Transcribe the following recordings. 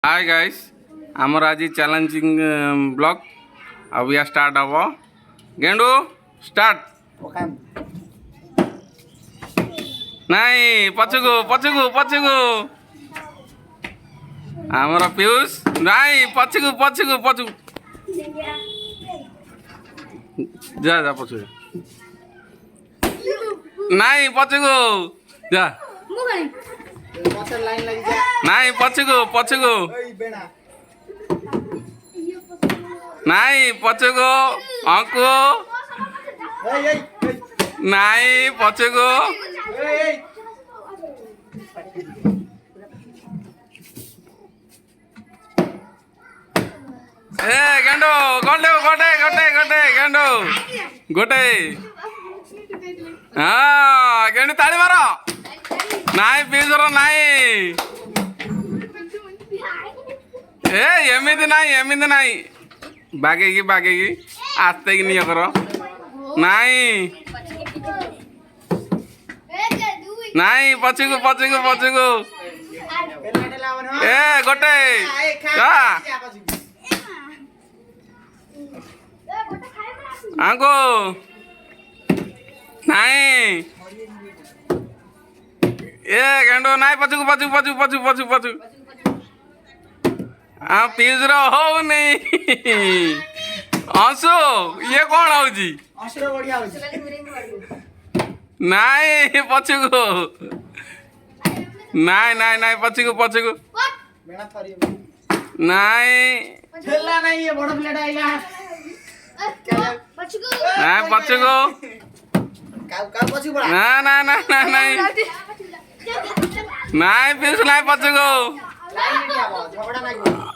hi guys आमर आज challenging blog अब या स्टार्ट हम गेंडू स्टार्ट नहीं पछुगु पछुगु पछुगु आमर पीयूष नहीं पछुगु पछुगु पछुगु जा जा पछुगु नहीं पछुगु जा नहीं पछुगु पछुगु नहीं पछुगु अंकु नहीं पछुगु ए गेंडो गोटे गोटे गोटे गोटे गेंडो गोटे हाँ गेंडू ताली मारो नाई पीजर नाई एमती नाई एमती नाई बागे की आस्ते की नहीं करो नाई नाई पछुगु पछुगु पछुगु ए गोटे आगो नाई ए गेंडो नाई पछुगु पछुगु पछुगु पछुगु पछुगु पछुगु हाँ पीज हो नहीं हसु ये कौन होजी नाई पछुगु नाई नाई नाई पछुगु पछुगु नाई नाई पछुगु ना ना ना ना नहीं नाई पीस नाई पछुगु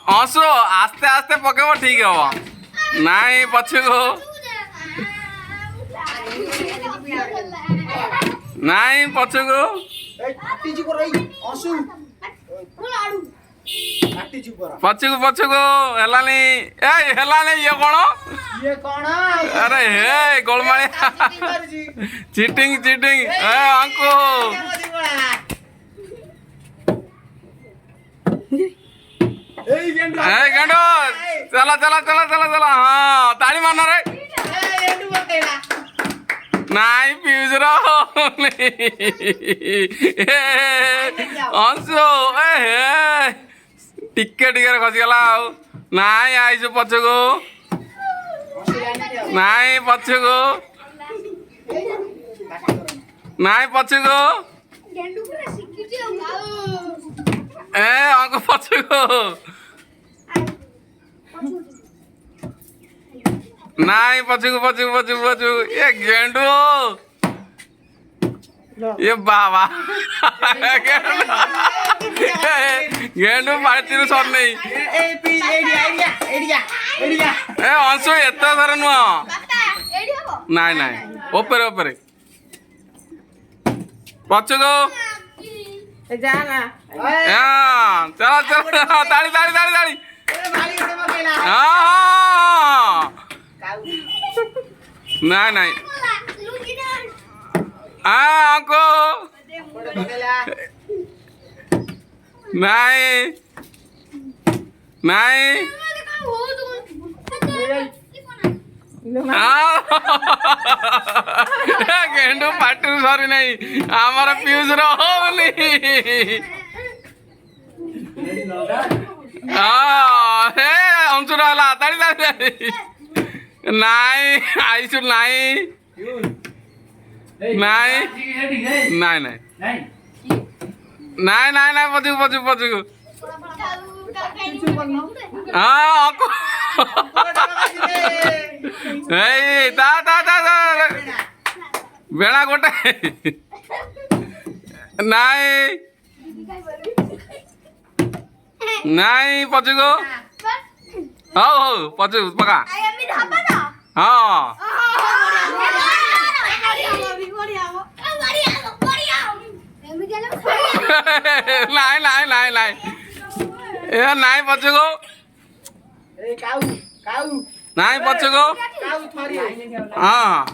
हसु आस्ते आस्ते पकेब ठीक हम नाई पछुगु नाई पछुगु पछुगु पछुगु हेलानी ए हेलानी ये कौन अरे हे गोलमाली चीटिंग चीटिंग ए अंकु गेंडो चला चला चला चला चला हाँ ताली मारना रे नाई पीज अंशु टिके टिके खसीगला नाई आईसु पछुगु नाई पछुगु नाई पछुगु ए अंक पछुगु नाई पछुगु पछुगु पछुगु पछुगु ये गेंडू ये बाबा गेंडू पार्टी सर नहीं ए अंशु एत थर नुह नाई नाई ओपरे ओपरे पछुगु चलो चलो ताली ताली ताली ताली हाँ नाई नाई अंको नाई नाई गेंडू पार्टी सरी नहीं आमर पीयूष रोनी अंशु रहा ताली ताली नाई आईसु नाई नाई नाई नाई नाई नाई नाई पछुगु पछुगु पछुगु हाँ ता ता ता ता बेड़ा गोटे नाई नाई पछुगु हौ हौ पछुगु पका हाँ नाई नाई नाई नाई ए नाई पछुगु नाई पछुगु हाँ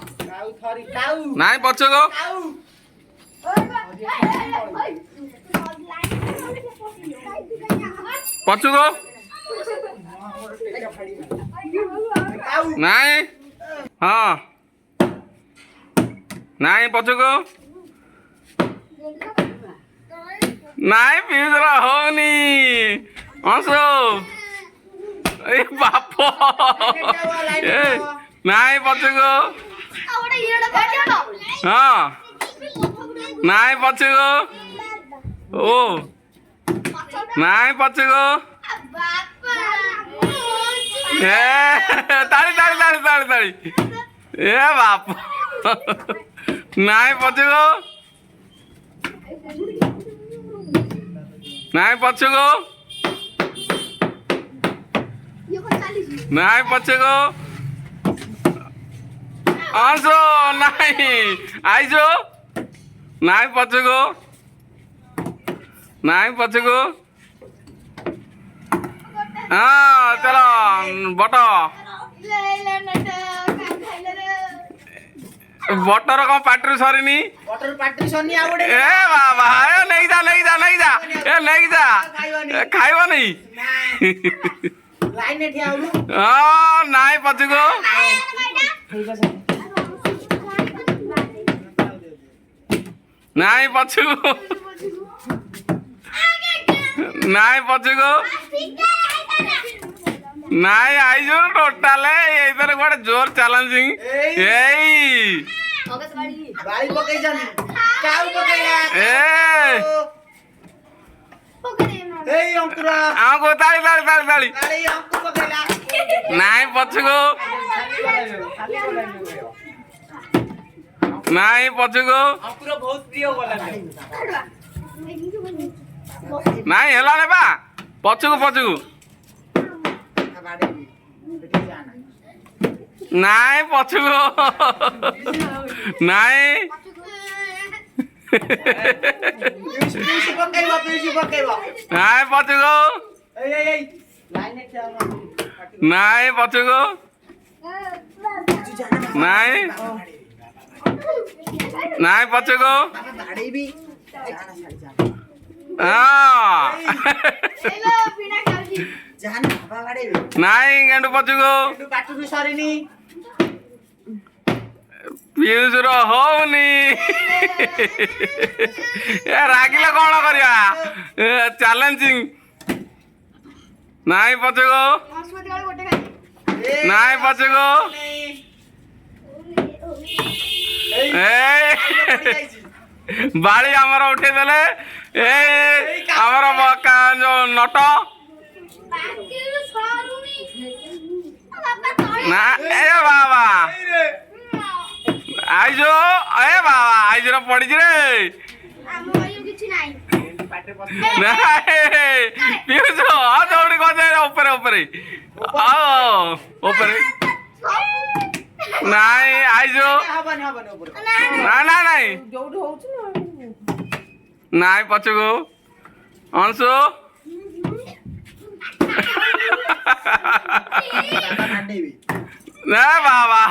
नाई पछुगु ପଛକୁ ନାଇଁ ହଁ ନାଇଁ ପଛକୁ ନାଇଁ ପିଉଜର ହଉନି ଅଂଶୁ ଏ ବାପ ନାଇଁ ପଛକୁ ହଁ ନାଇଁ ପଛକୁ ଓ ନାଇଁ ପଛକୁ ତାଳି ତାଳି ତାଳି ତାଳି ତାଳି ଏ ବାପ ନାଇଁ ପଛକୁ ନାଇଁ ପଛକୁ ନାଇଁ ପଛକୁ ଅଂଶୁ ନାଇଁ ଆଇଛୁ ନାଇଁ ପଛକୁ ନାଇଁ ପଛକୁ ହଁ ଚଲ ବଟ ବଟର କ'ଣ ପାଟିରୁ ସରିନି ଏ ବାବା ଏ ନେଇକି ଯା ନେଇକି ଯା ନେଇକି ଯା ଏ ନେଇକି ଯା ଖାଇବନି ହଁ ନାଇଁ ପଛକୁ ନାଇଁ ପଛକୁ ନାଇଁ ପଛକୁ ନାଇଁ ଆଇଛୁ ଟୋଟାଲ ଏଇଥର ଗୋଟେ ଜୋର ଚ୍ୟାଲେଞ୍ଜିଂ ଏଇ ଆମକୁ ତାଳି ତାଳି ତାଳି ତାଳି ନାଇଁ ପଛକୁ ନାଇଁ ପଛକୁ ନାଇଁ ହେଲାନି ବା ପଛକୁ ପଛକୁ ନାଇଁ ପଛକୁ ନାଇଁ ନାଇଁ ପଛକୁ ନାଇଁ ପଛକୁ ନାଇଁ ନାଇଁ ପଛକୁ ନାଇଁ ଗେଣ୍ଡୁ ପଛକୁ ପିଉଜର ହଉନି ଏ ରାଗିଲେ କ'ଣ କରିବା ଚ୍ୟାଲେଞ୍ଜିଂ ନାଇଁ ପଛକୁ ନାଇଁ ପଛକୁ ବାଳି ଆମର ଉଠେଇ ଦେଲେ ଏ ଆମର ଯୋଉ ନଟ ନା ଏ ବାବା ଆଇଜୁ ଏ ବାବା ଆଇଜୁର ପଡିଛି ରେ ପିଉଛୁ ଦୌଡ଼ି ଗଜା ଉପରେ ଉପରେ ଉପରେ ନାଇଁ ଆଇଜୁ ନା ନା ନାଇଁ ନାଇଁ ପଛକୁ ଅଂଶୁ ନା ବାବା